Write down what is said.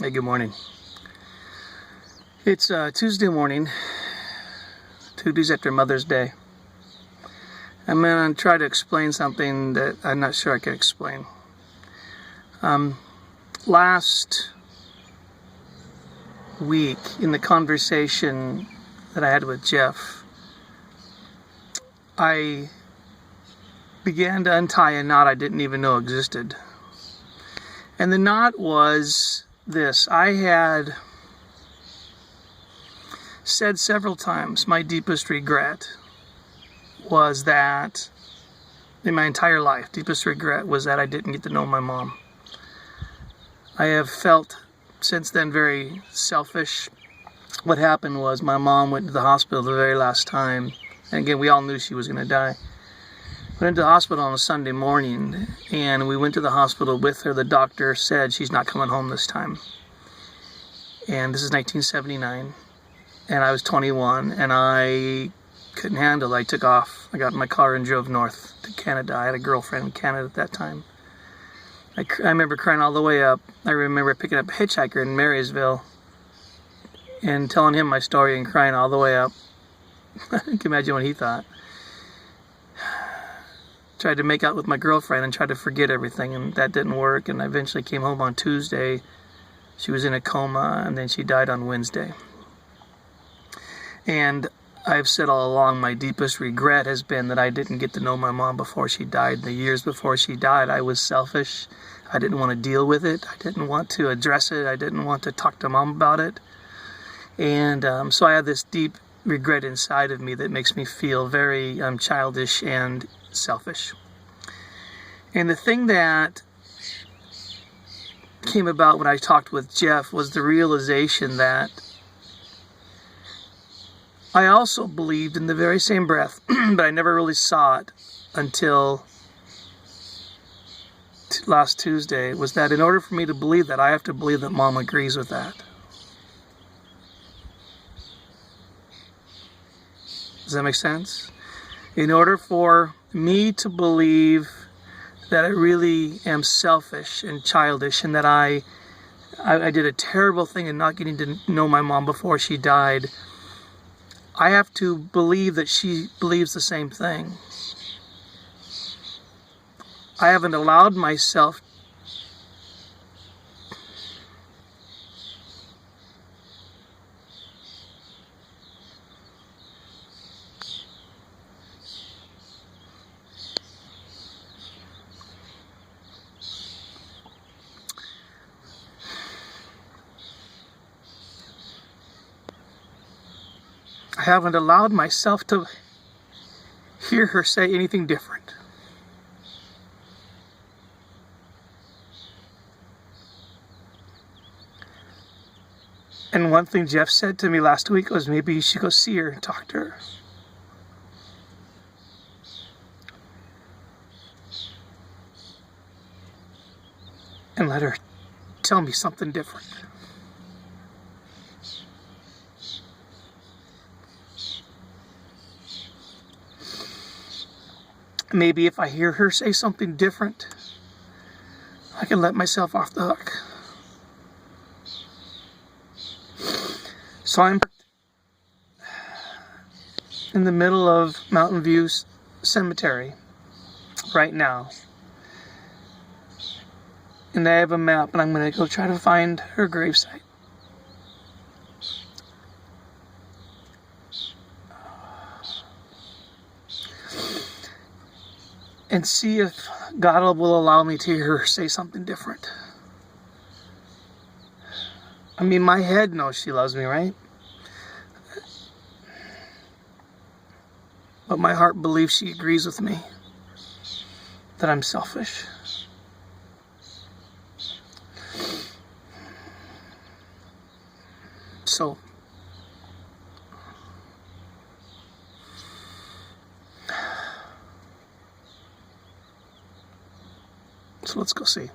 Hey, good morning. It's Tuesday morning, 2 days after Mother's Day. I'm going to try to explain something that I'm not sure I can explain. Last week, in the conversation that I had with Jeff, I began to untie a knot I didn't even know existed. And the knot was this. I had said several times my deepest regret was that in my entire life, deepest regret was that I didn't get to know my mom. I have felt since then very selfish. What happened was my mom went to the hospital the very last time, and again, we all knew she was going to die. Went into the hospital on a Sunday morning, and we went to the hospital with her. The doctor said she's not coming home this time. And this is 1979, and I was 21, and I couldn't handle it. I took off. I got in my car and drove north to Canada. I had a girlfriend in Canada at that time. I remember crying all the way up. I remember picking up a hitchhiker in Marysville and telling him my story and crying all the way up. I can imagine what he thought. Tried to make out with my girlfriend and tried to forget everything, and that didn't work. And I eventually came home on Tuesday. She was in a coma, and then she died on Wednesday. And I've said all along, my deepest regret has been that I didn't get to know my mom before she died. The years before she died, I was selfish. I didn't want to deal with it. I didn't want to address it. I didn't want to talk to mom about it. And so I have this deep regret inside of me that makes me feel very childish and selfish. And the thing that came about when I talked with Jeff was the realization that I also believed in the very same breath, but I never really saw it until last Tuesday, was that in order for me to believe that, I have to believe that mom agrees with that. Does that make sense? In order for me to believe that I really am selfish and childish and that I did a terrible thing in not getting to know my mom before she died, I have to believe that she believes the same thing. I haven't allowed myself to hear her say anything different. And one thing Jeff said to me last week was maybe you should go see her and talk to her. And let her tell me something different. Maybe if I hear her say something different, I can let myself off the hook. So I'm in the middle of Mountain View Cemetery right now. And I have a map, and I'm going to go try to find her gravesite. And see if God will allow me to hear her say something different. I mean, my head knows she loves me, right? But my heart believes she agrees with me that I'm selfish. So let's go see.